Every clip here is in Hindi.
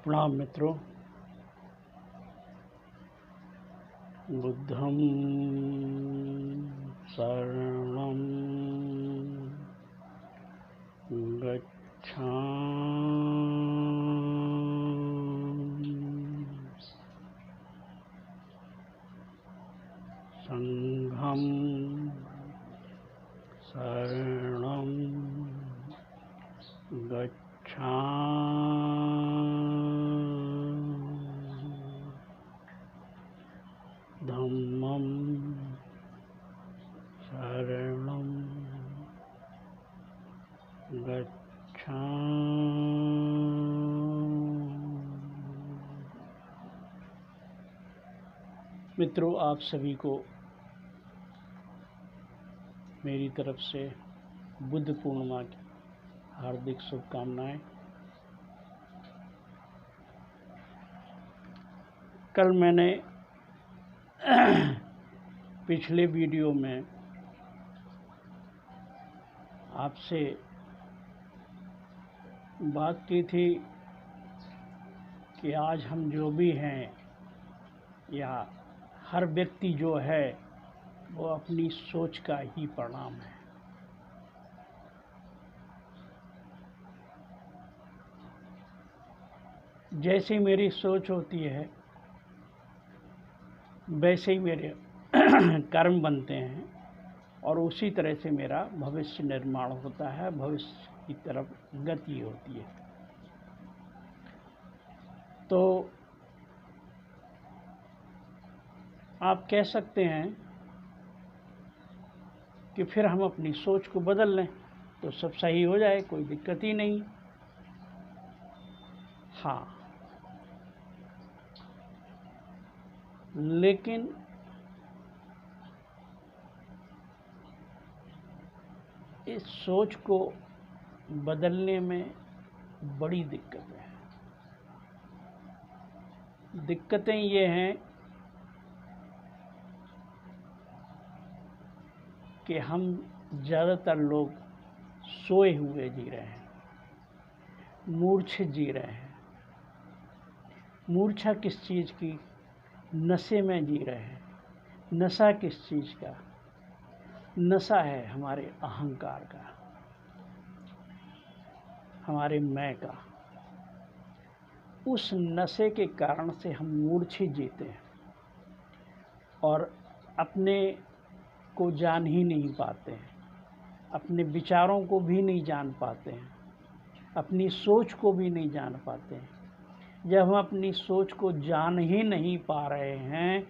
प्रणाम मित्रों। बुद्धं शरणं गच्छामि, संघं शरणं गच्छामि, धम्मं शरणं गच्छामि। मित्रों, आप सभी को मेरी तरफ से बुद्ध पूर्णिमा की हार्दिक शुभकामनाएं। कल मैंने पिछले वीडियो में आपसे बात की थी कि आज हम जो भी हैं या हर व्यक्ति जो है वो अपनी सोच का ही परिणाम है। जैसी मेरी सोच होती है वैसे ही मेरे कर्म बनते हैं और उसी तरह से मेरा भविष्य निर्माण होता है, भविष्य की तरफ गति होती है। तो आप कह सकते हैं कि फिर हम अपनी सोच को बदल लें तो सब सही हो जाए, कोई दिक्कत ही नहीं। हाँ, लेकिन इस सोच को बदलने में बड़ी दिक्कत है। दिक्कतें ये हैं कि हम ज़्यादातर लोग सोए हुए जी रहे हैं, मूर्छित जी रहे हैं। मूर्छा किस चीज़ की? नशे में जी रहे हैं। नशा किस चीज़ का? नशा है हमारे अहंकार का, हमारे मैं का। उस नशे के कारण से हम मूर्छित जीते हैं और अपने को जान ही नहीं पाते हैं, अपने विचारों को भी नहीं जान पाते हैं, अपनी सोच को भी नहीं जान पाते हैं। जब हम अपनी सोच को जान ही नहीं पा रहे हैं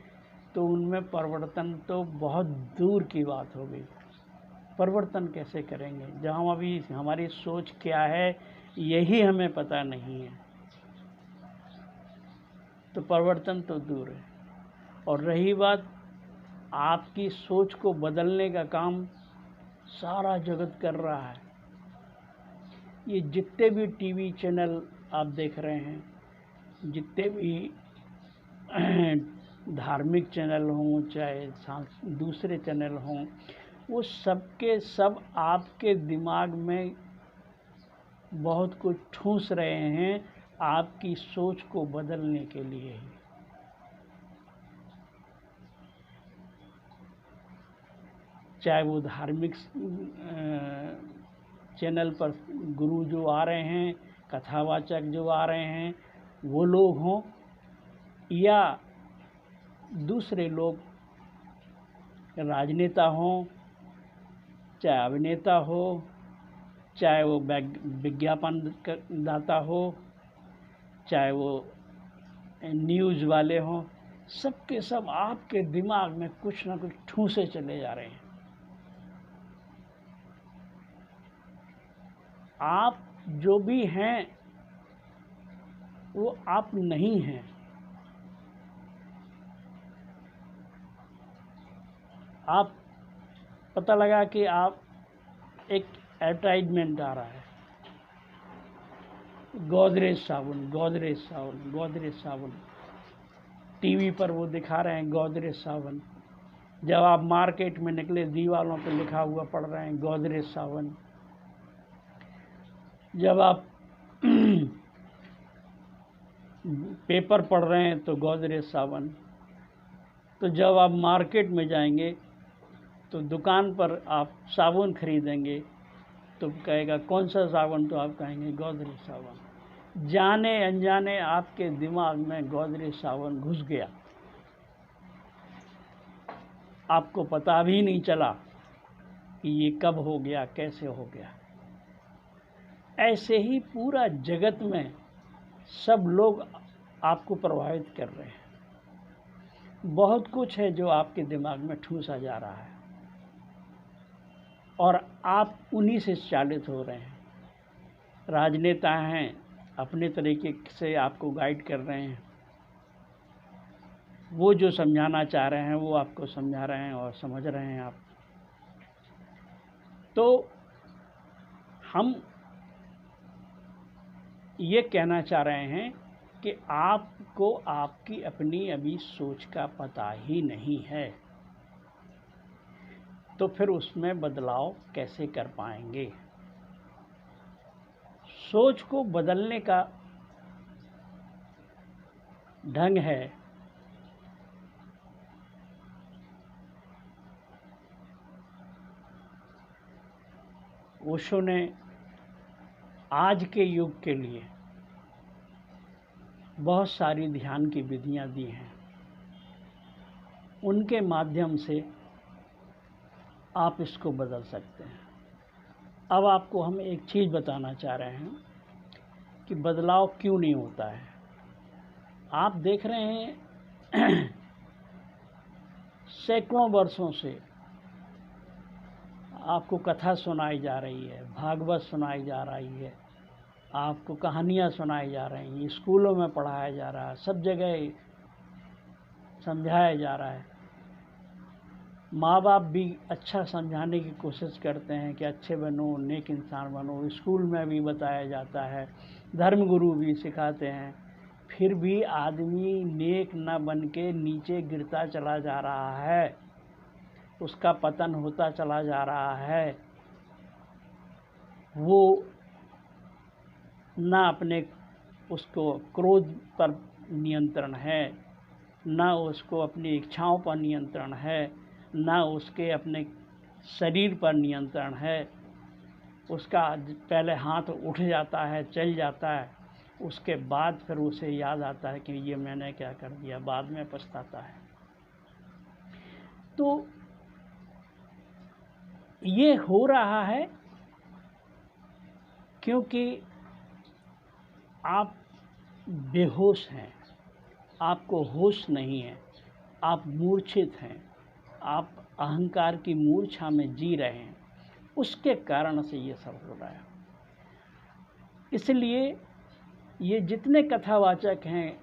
तो उनमें परिवर्तन तो बहुत दूर की बात हो गई। परिवर्तन कैसे करेंगे जब हम अभी हमारी सोच क्या है यही हमें पता नहीं है? तो परिवर्तन तो दूर है। और रही बात, आपकी सोच को बदलने का काम सारा जगत कर रहा है। ये जितने भी टीवी चैनल आप देख रहे हैं, जितने भी धार्मिक चैनल हों चाहे दूसरे चैनल हों, वो सबके सब आपके दिमाग में बहुत कुछ ठूंस रहे हैं आपकी सोच को बदलने के लिए ही। चाहे वो धार्मिक चैनल पर गुरु जो आ रहे हैं, कथावाचक जो आ रहे हैं, वो लोग हों या दूसरे लोग, राजनेता हों, चाहे अभिनेता हो, चाहे वो विज्ञापन दाता हो, चाहे वो न्यूज़ वाले हों, सबके सब आपके दिमाग में कुछ ना कुछ ठूंसे चले जा रहे हैं। आप जो भी हैं वो आप नहीं हैं। आप पता लगा कि आप एक एडवर्टाइजमेंट आ रहा है, गोदरेज साबुन, गोदरेज साबुन, गोदरेज साबुन, टीवी पर वो दिखा रहे हैं गोदरेज साबुन। जब आप मार्केट में निकले दीवारों पर लिखा हुआ पढ़ रहे हैं गोदरेज साबुन। जब आप पेपर पढ़ रहे हैं तो गोदरेज साबुन। तो जब आप मार्केट में जाएंगे तो दुकान पर आप साबुन खरीदेंगे तो कहेगा कौन सा साबुन, तो आप कहेंगे गोदरेज साबुन। जाने अनजाने आपके दिमाग में गोदरेज साबुन घुस गया, आपको पता भी नहीं चला कि ये कब हो गया, कैसे हो गया। ऐसे ही पूरा जगत में सब लोग आपको प्रभावित कर रहे हैं। बहुत कुछ है जो आपके दिमाग में ठूसा जा रहा है और आप उन्हीं से चालित हो रहे हैं। राजनेता हैं, अपने तरीके से आपको गाइड कर रहे हैं। वो जो समझाना चाह रहे हैं वो आपको समझा रहे हैं और समझ रहे हैं आप। तो हम ये कहना चाह रहे हैं कि आपको आपकी अपनी अभी सोच का पता ही नहीं है, तो फिर उसमें बदलाव कैसे कर पाएंगे। सोच को बदलने का ढंग है ओशो ने आज के युग के लिए बहुत सारी ध्यान की विधियां दी हैं। उनके माध्यम से आप इसको बदल सकते हैं। अब आपको हम एक चीज़ बताना चाह रहे हैं कि बदलाव क्यों नहीं होता है। आप देख रहे हैं सैकड़ों वर्षों से आपको कथा सुनाई जा रही है, भागवत सुनाई जा रही है, आपको कहानियाँ सुनाई जा रही हैं, स्कूलों में पढ़ाया जा रहा है, सब जगह समझाया जा रहा है। माँ बाप भी अच्छा समझाने की कोशिश करते हैं कि अच्छे बनो, नेक इंसान बनो। स्कूल में भी बताया जाता है, धर्मगुरु भी सिखाते हैं। फिर भी आदमी नेक न बन के नीचे गिरता चला जा रहा है, उसका पतन होता चला जा रहा है। वो ना अपने उसको क्रोध पर नियंत्रण है, ना उसको अपनी इच्छाओं पर नियंत्रण है, ना उसके अपने शरीर पर नियंत्रण है। उसका पहले हाथ उठ जाता है, चल जाता है, उसके बाद फिर उसे याद आता है कि ये मैंने क्या कर दिया, बाद में पछताता है। तो ये हो रहा है क्योंकि आप बेहोश हैं, आपको होश नहीं है, आप मूर्छित हैं, आप अहंकार की मूर्छा में जी रहे हैं। उसके कारण से ये सब हो रहा है। इसलिए ये जितने कथावाचक हैं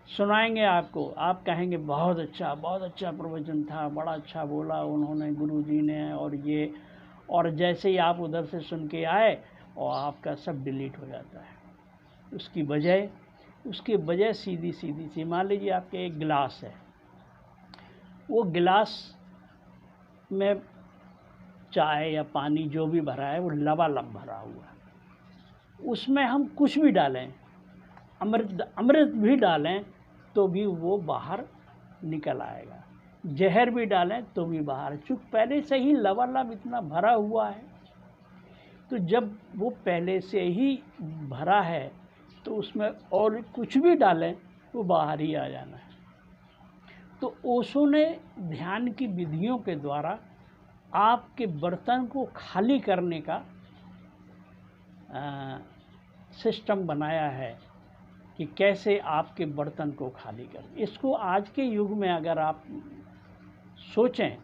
सुनाएंगे आपको, आप कहेंगे बहुत अच्छा प्रवचन था, बड़ा अच्छा बोला उन्होंने, गुरुजी ने, और जैसे ही आप उधर से सुन के आए और आपका सब डिलीट हो जाता है। उसकी वजह सीधी सी मान लीजिए आपके एक गिलास है, वो गिलास में चाय या पानी जो भी भरा है वो लबालब भरा हुआ है। उसमें हम कुछ भी डालें, अमृत भी डालें तो भी वो बाहर निकल आएगा, जहर भी डालें तो भी बाहर, चूँकि पहले से ही लबालब इतना भरा हुआ है। तो जब वो पहले से ही भरा है तो उसमें और कुछ भी डालें वो बाहर ही आ जाना है। तो ओशो ने ध्यान की विधियों के द्वारा आपके बर्तन को खाली करने का सिस्टम बनाया है कि कैसे आपके बर्तन को खाली करें। इसको आज के युग में अगर आप सोचें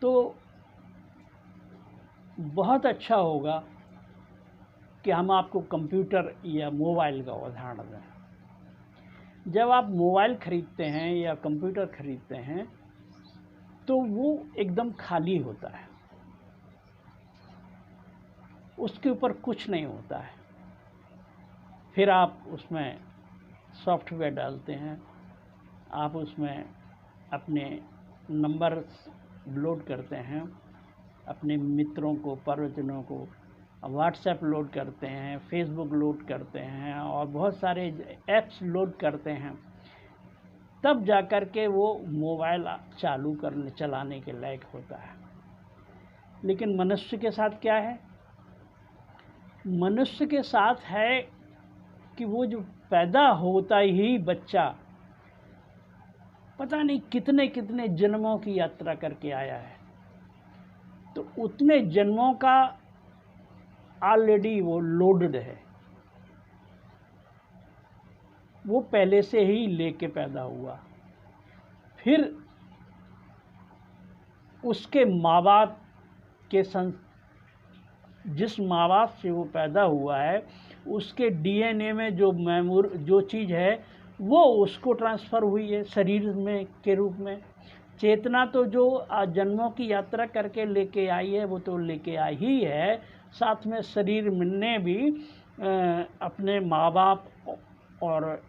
तो बहुत अच्छा होगा कि हम आपको कंप्यूटर या मोबाइल का उदाहरण दें। जब आप मोबाइल खरीदते हैं या कंप्यूटर खरीदते हैं तो वो एकदम खाली होता है, उसके ऊपर कुछ नहीं होता है। फिर आप उसमें सॉफ्टवेयर डालते हैं, आप उसमें अपने नंबर लोड करते हैं, अपने मित्रों को, परिजनों को व्हाट्सएप लोड करते हैं, फेसबुक लोड करते हैं और बहुत सारे ऐप्स लोड करते हैं, तब जाकर के वो मोबाइल चलाने के लायक होता है। लेकिन मनुष्य के साथ क्या है? मनुष्य के साथ है कि वो जो पैदा होता ही बच्चा पता नहीं कितने कितने जन्मों की यात्रा करके आया है, तो उतने जन्मों का ऑलरेडी वो लोडेड है, वो पहले से ही लेके पैदा हुआ। फिर उसके माँ बाप के जिस माँ बाप से वो पैदा हुआ है, उसके डीएनए में जो चीज़ है वो उसको ट्रांसफ़र हुई है शरीर में के रूप में। चेतना तो जो जन्मों की यात्रा करके लेके आई है वो तो लेके आई ही है, साथ में शरीर ने भी अपने माँ बाप और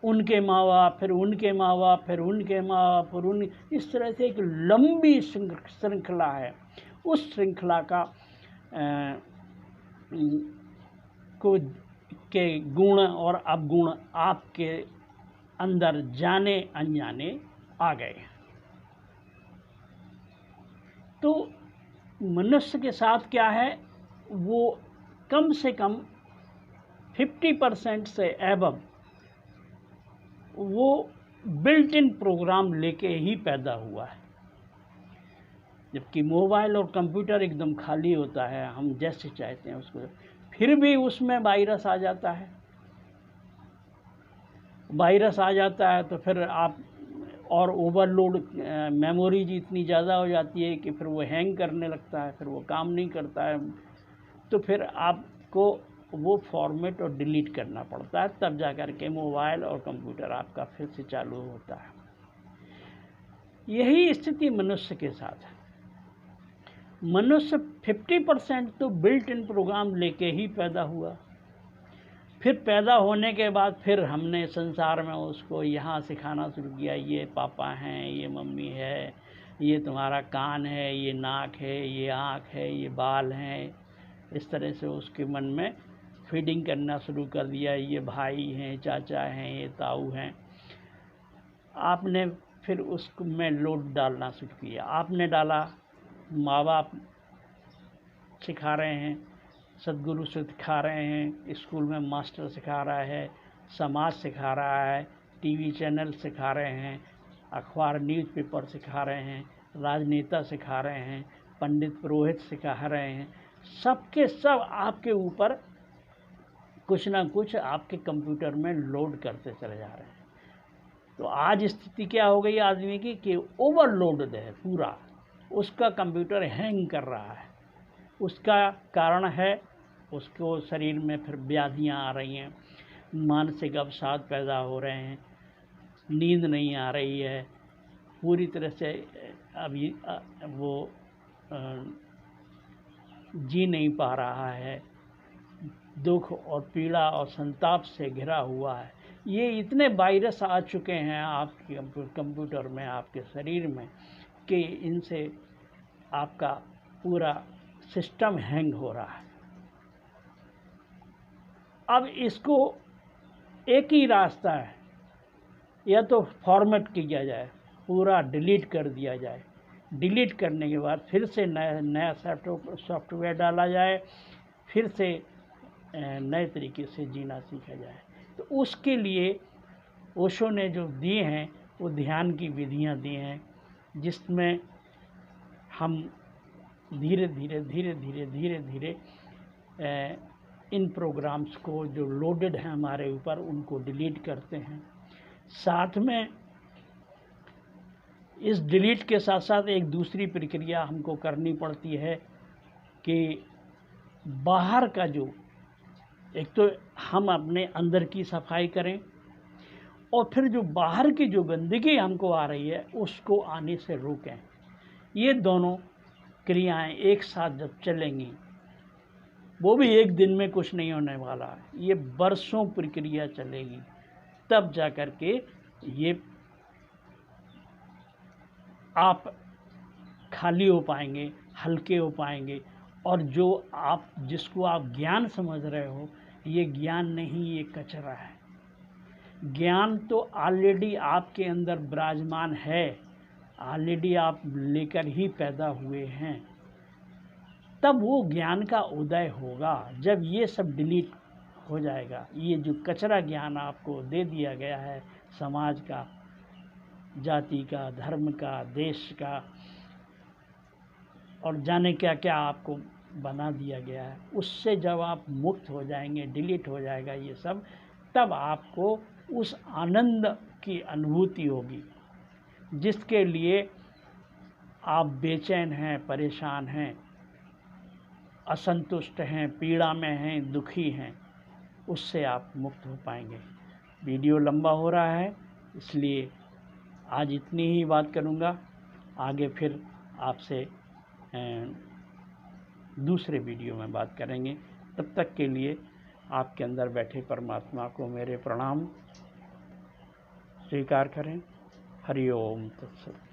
उनके माँ बाप, फिर उनके माँ बाप, फिर उनके माँ बाप, और इस तरह से एक लंबी श्रृंखला है। उस श्रृंखला का के गुण और अवगुण आपके अंदर जाने अनजाने आ गए। तो मनुष्य के साथ क्या है, वो कम से कम 50% से एबव वो बिल्ट इन प्रोग्राम लेके ही पैदा हुआ है। जबकि मोबाइल और कंप्यूटर एकदम खाली होता है, हम जैसे चाहते हैं उसको, फिर भी उसमें वायरस आ जाता है। वायरस आ जाता है तो फिर आप और ओवरलोड मेमोरी जी इतनी ज़्यादा हो जाती है कि फिर वो हैंग करने लगता है, फिर वो काम नहीं करता है, तो फिर आपको वो फॉर्मेट और डिलीट करना पड़ता है, तब जा कर के मोबाइल और कंप्यूटर आपका फिर से चालू होता है। यही स्थिति मनुष्य के साथ है। मनुष्य 50% तो बिल्ट इन प्रोग्राम लेके ही पैदा हुआ। फिर पैदा होने के बाद फिर हमने संसार में उसको यहाँ सिखाना शुरू किया, ये पापा हैं, ये मम्मी है, ये तुम्हारा कान है, ये नाक है, ये आँख है, ये बाल हैं। इस तरह से उसके मन में फीडिंग करना शुरू कर दिया, ये भाई हैं, चाचा हैं, ये ताऊ हैं। आपने फिर उसको में लोड डालना शुरू किया, आपने डाला, माँ बाप सिखा रहे हैं, सदगुरु सिखा रहे हैं, स्कूल में मास्टर सिखा रहा है, समाज सिखा रहा है, टीवी चैनल सिखा रहे हैं, अखबार न्यूज़पेपर सिखा रहे हैं, राजनेता सिखा रहे हैं, पंडित पुरोहित सिखा रहे हैं। सबके सब आपके ऊपर कुछ ना कुछ आपके कंप्यूटर में लोड करते चले जा रहे हैं। तो आज स्थिति क्या हो गई आदमी की कि ओवरलोडेड है पूरा, उसका कंप्यूटर हैंग कर रहा है। उसका कारण है उसको शरीर में फिर व्याधियाँ आ रही हैं, मानसिक अवसाद पैदा हो रहे हैं, नींद नहीं आ रही है, पूरी तरह से अभी वो जी नहीं पा रहा है, दुख और पीड़ा और संताप से घिरा हुआ है। ये इतने वायरस आ चुके हैं आपके कंप्यूटर में, आपके शरीर में, कि इनसे आपका पूरा सिस्टम हैंग हो रहा है। अब इसको एक ही रास्ता है, या तो फॉर्मेट किया जाए, पूरा डिलीट कर दिया जाए, डिलीट करने के बाद फिर से नया सॉफ्टवेयर डाला जाए, फिर से नए तरीके से जीना सीखा जाए। तो उसके लिए ओशो ने जो दिए हैं वो ध्यान की विधियां दी हैं, जिसमें हम धीरे धीरे इन प्रोग्राम्स को जो लोडेड हैं हमारे ऊपर, उनको डिलीट करते हैं। साथ में इस डिलीट के साथ साथ एक दूसरी प्रक्रिया हमको करनी पड़ती है कि बाहर का जो, एक तो हम अपने अंदर की सफाई करें, और फिर जो बाहर की जो गंदगी हमको आ रही है उसको आने से रोकें। ये दोनों क्रियाएं एक साथ जब चलेंगी, वो भी एक दिन में कुछ नहीं होने वाला है, ये बरसों प्रक्रिया चलेगी, तब जा कर के ये आप खाली हो पाएंगे, हल्के हो पाएंगे, और जो आप जिसको आप ज्ञान समझ रहे हो, ये ज्ञान नहीं, ये कचरा है। ज्ञान तो ऑलरेडी आपके अंदर विराजमान है, ऑलरेडी आप लेकर ही पैदा हुए हैं। तब वो ज्ञान का उदय होगा जब ये सब डिलीट हो जाएगा। ये जो कचरा ज्ञान आपको दे दिया गया है, समाज का, जाति का, धर्म का, देश का, और जाने क्या क्या आपको बना दिया गया है, उससे जब आप मुक्त हो जाएंगे, डिलीट हो जाएगा ये सब, तब आपको उस आनंद की अनुभूति होगी जिसके लिए आप बेचैन हैं, परेशान हैं, असंतुष्ट हैं, पीड़ा में हैं, दुखी हैं। उससे आप मुक्त हो पाएंगे। वीडियो लंबा हो रहा है, इसलिए आज इतनी ही बात करूँगा। आगे फिर आपसे दूसरे वीडियो में बात करेंगे। तब तक के लिए आपके अंदर बैठे परमात्मा को मेरे प्रणाम स्वीकार करें। हरि ओम तत्सत।